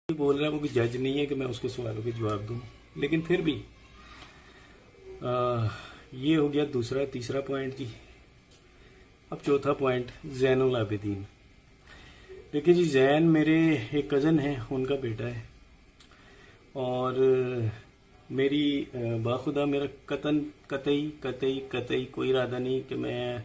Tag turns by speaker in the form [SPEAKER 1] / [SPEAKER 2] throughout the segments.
[SPEAKER 1] बोल रहा है वो भी जज नहीं है कि मैं उसके सवालों के जवाब दूं, लेकिन फिर भी ये हो गया दूसरा तीसरा पॉइंट जी। अब चौथा पॉइंट, जैनुल आबिदीन। देखिए जी, जैन मेरे एक कज़न है, उनका बेटा है। और मेरी बाखुदा मेरा कतन कतई कतई कतई कोई इरादा नहीं कि मैं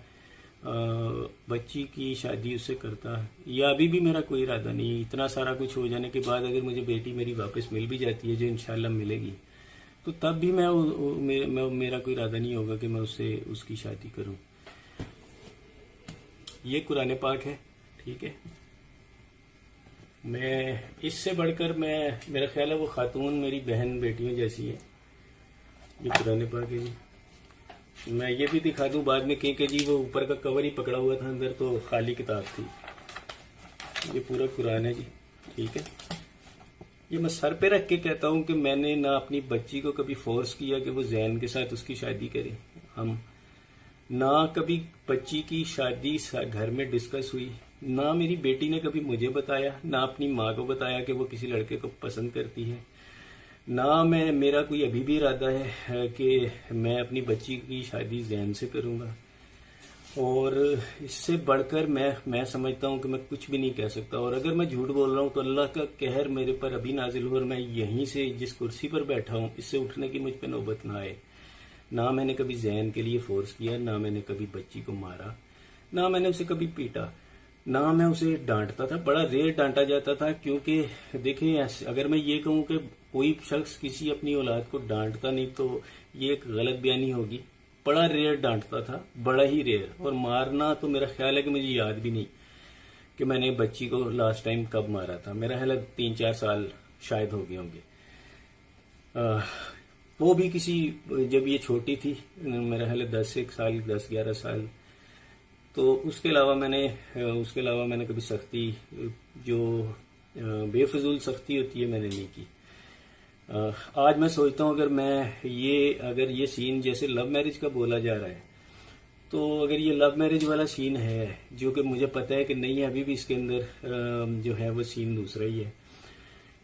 [SPEAKER 1] बच्ची की शादी उससे करता, या अभी भी मेरा कोई इरादा नहीं है। इतना सारा कुछ हो जाने के बाद अगर मुझे बेटी मेरी वापस मिल भी जाती है, जो इंशाल्लाह मिलेगी, तो तब भी मेरा कोई इरादा नहीं होगा कि मैं उससे उसकी शादी करूं। ये कुरान पाक है, ठीक है। मैं इससे बढ़कर मेरा ख्याल है वो खातून मेरी बहन बेटियों जैसी है। ये कुरान पाक है जी। मैं ये भी दिखा दूं बाद में कि जी वो ऊपर का कवर ही पकड़ा हुआ था, अंदर तो खाली किताब थी। ये पूरा कुरान है जी, ठीक है। ये मैं सर पे रख के कहता हूं कि मैंने ना अपनी बच्ची को कभी फोर्स किया कि वो जैन के साथ उसकी शादी करे। हम ना कभी बच्ची की शादी घर में डिस्कस हुई, ना मेरी बेटी ने कभी मुझे बताया, ना अपनी माँ को बताया कि वो किसी लड़के को पसंद करती है, ना मेरा कोई अभी भी इरादा है कि मैं अपनी बच्ची की शादी जैन से करूंगा। और इससे बढ़कर मैं समझता हूं कि मैं कुछ भी नहीं कह सकता। और अगर मैं झूठ बोल रहा हूं तो अल्लाह का कहर मेरे पर अभी नाजिल हो और मैं यहीं से जिस कुर्सी पर बैठा हूं इससे उठने की मुझ पर नौबत ना आए। ना मैंने कभी जैन के लिए फोर्स किया, ना मैंने कभी बच्ची को मारा, ना मैंने उसे कभी पीटा, ना मैं उसे डांटता था। बड़ा रेयर डांटा जाता था, क्योंकि देखिए अगर मैं ये कहूं कि कोई शख्स किसी अपनी औलाद को डांटता नहीं तो ये एक गलत बयानी होगी। बड़ा रेयर डांटता था, बड़ा ही रेयर। और मारना तो मेरा ख्याल है कि मुझे याद भी नहीं कि मैंने बच्ची को लास्ट टाइम कब मारा था। मेरा ख्याल है 3-4 साल शायद हो गए होंगे। वो भी किसी, जब ये छोटी थी, मेरा ख्याल है 10-11 साल। तो उसके अलावा मैंने कभी सख्ती, जो बेफजूल सख्ती होती है, मैंने नहीं की। आज मैं सोचता हूँ अगर ये सीन जैसे लव मैरिज का बोला जा रहा है, तो अगर ये लव मैरिज वाला सीन है, जो कि मुझे पता है कि नहीं है, अभी भी इसके अंदर जो है वो सीन दूसरा ही है।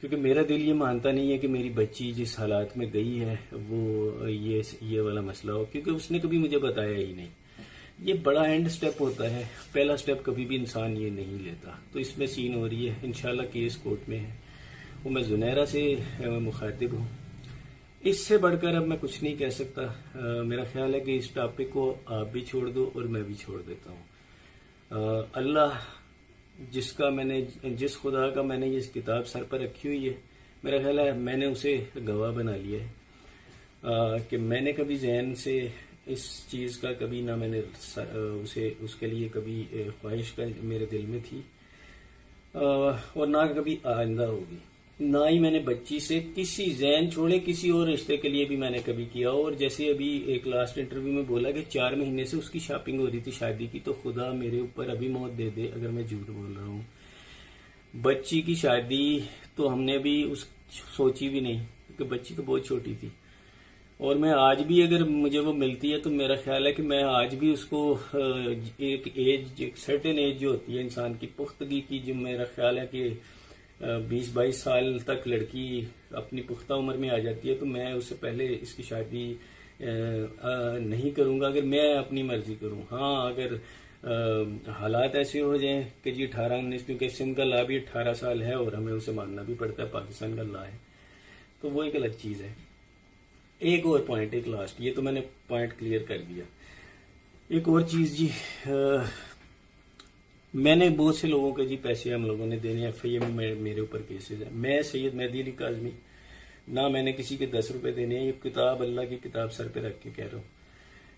[SPEAKER 1] क्योंकि मेरा दिल ये मानता नहीं है कि मेरी बच्ची जिस हालात में गई है वो ये वाला मसला हो, क्योंकि उसने कभी मुझे बताया ही नहीं। ये बड़ा एंड स्टेप होता है, पहला स्टेप कभी भी इंसान ये नहीं लेता। तो इसमें सीन हो रही है, इंशाल्लाह केस कोर्ट में है, वो मैं जुनैरा से मुखातिब हूँ। इससे बढ़कर अब मैं कुछ नहीं कह सकता। मेरा ख्याल है कि इस टॉपिक को आप भी छोड़ दो और मैं भी छोड़ देता हूँ। अल्लाह जिस खुदा का मैंने ये किताब सर पर रखी हुई है, मेरा ख्याल है मैंने उसे गवाह बना लिया है कि मैंने कभी जैन से इस चीज़ का कभी ना मैंने उसके लिए कभी ख्वाहिश का मेरे दिल में थी, और ना कभी आइंदा होगी। ना ही मैंने बच्ची से किसी जैन छोड़े किसी और रिश्ते के लिए भी मैंने कभी किया। और जैसे अभी एक लास्ट इंटरव्यू में बोला कि 4 महीने से उसकी शॉपिंग हो रही थी शादी की, तो खुदा मेरे ऊपर अभी मौत दे दे अगर मैं झूठ बोल रहा हूँ। बच्ची की शादी तो हमने भी सोची भी नहीं, क्योंकि बच्ची तो बहुत छोटी थी। और मैं आज भी अगर मुझे वो मिलती है तो मेरा ख्याल है कि मैं आज भी उसको एक सर्टेन एज जो होती है इंसान की पुख्तगी की, जो मेरा ख्याल है कि 20-22 साल तक लड़की अपनी पुख्ता उम्र में आ जाती है, तो मैं उससे पहले इसकी शादी नहीं करूंगा अगर मैं अपनी मर्जी करूं। हाँ, अगर हालात ऐसे हो जाएं कि जी 18-19, क्योंकि सिंध का ला भी 18 साल है और हमें उसे मानना भी पड़ता है, पाकिस्तान का ला है, तो वो एक अलग चीज़ है। एक और पॉइंट, एक लास्ट, ये तो मैंने पॉइंट क्लियर कर दिया। एक और चीज़ जी, मैंने बहुत से लोगों के जी पैसे हम लोगों ने देने, FIA में मेरे ऊपर केसेस है। मैं सैयद मेहदी अली काज़मी, ना मैंने किसी के 10 रुपए देने हैं। ये किताब, अल्लाह की किताब सर पे रख के कह रहा हूँ,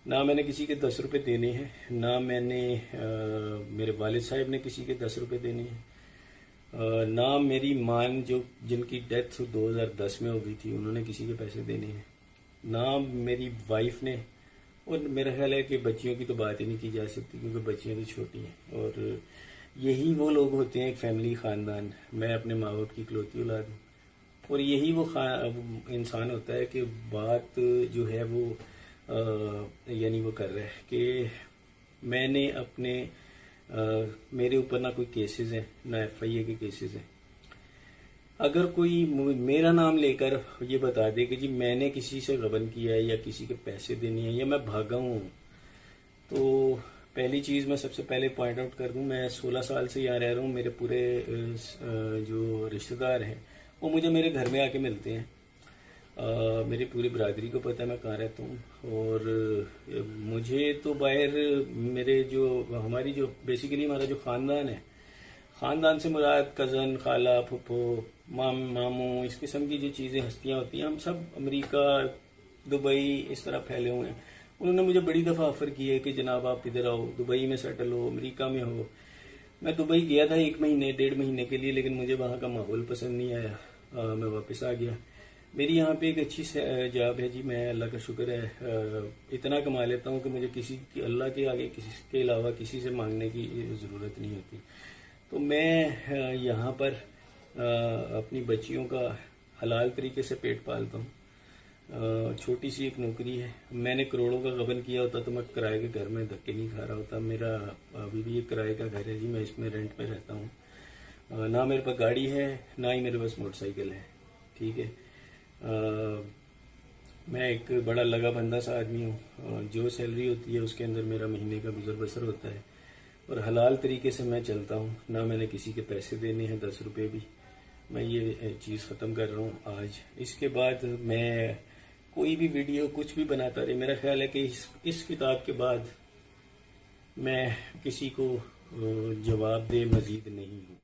[SPEAKER 1] ना मैंने किसी के 10 रुपए देने हैं, ना मैंने मेरे वालिद साहब ने किसी के 10 रुपए देने हैं, ना मेरी माँ जिनकी डेथ 2010 में हो गई थी, उन्होंने किसी के पैसे देने हैं, ना मेरी वाइफ ने। और मेरा ख्याल है कि बच्चियों की तो बात ही नहीं की जा सकती, क्योंकि बच्चियां तो छोटी हैं। और यही वो लोग होते हैं, एक फैमिली, खानदान। मैं अपने माँ बाप की इकलौती औलाद हूँ, और यही वो इंसान होता है कि बात जो है वो यानी वो कर रहा है कि मैंने मेरे ऊपर ना कोई केसेस हैं, ना FIA के केसेस हैं। अगर कोई मेरा नाम लेकर ये बता दे कि जी मैंने किसी से गबन किया है या किसी के पैसे देने हैं या मैं भागा हूँ, तो पहली चीज़ मैं सबसे पहले पॉइंट आउट कर दूं, मैं 16 साल से यहाँ रह रहा हूँ। मेरे पूरे जो रिश्तेदार हैं वो मुझे मेरे घर में आके मिलते हैं। मेरी पूरी बरादरी को पता है मैं कहाँ रहता हूँ। और मुझे तो बाहर मेरे जो हमारी जो बेसिकली हमारा जो ख़ानदान है, ख़ानदान से मुराद कज़न, खाला, फुफो, मामू, इस किस्म की जो चीज़ें हस्तियाँ होती हैं, हम सब अमेरिका, दुबई इस तरह फैले हुए हैं। उन्होंने मुझे बड़ी दफ़ा ऑफ़र किया है कि जनाब आप इधर आओ, दुबई में सेटल हो, अमेरिका में हो। मैं दुबई गया था 1 महीने 1.5 महीने के लिए, लेकिन मुझे वहाँ का माहौल पसंद नहीं आया। मैं वापस आ गया। मेरी यहाँ पे एक अच्छी जॉब है जी, मैं अल्लाह का शुक्र है इतना कमा लेता हूँ कि मुझे किसी की, अल्लाह के आगे किसी के अलावा किसी से मांगने की ज़रूरत नहीं होती। तो मैं यहाँ पर अपनी बच्चियों का हलाल तरीके से पेट पालता हूँ। छोटी सी एक नौकरी है। मैंने करोड़ों का गबन किया होता तो मैं किराए के घर में धक्के नहीं खा रहा होता। मेरा अभी भी एक किराए का घर है जी, मैं इसमें रेंट पे रहता हूँ। ना मेरे पास गाड़ी है, ना ही मेरे पास मोटरसाइकिल है। ठीक है। मैं एक बड़ा लगा बंदा सा आदमी हूँ। जो सैलरी होती है उसके अंदर मेरा महीने का गुजर बसर होता है और हलाल तरीके से मैं चलता हूँ। ना मैंने किसी के पैसे देने हैं 10 रुपये भी। मैं ये चीज़ ख़त्म कर रहा हूँ आज। इसके बाद मैं कोई भी वीडियो कुछ भी बनाता रहे। मेरा ख्याल है कि इस किताब के बाद मैं किसी को जवाब दे मज़ीद नहीं हूँ।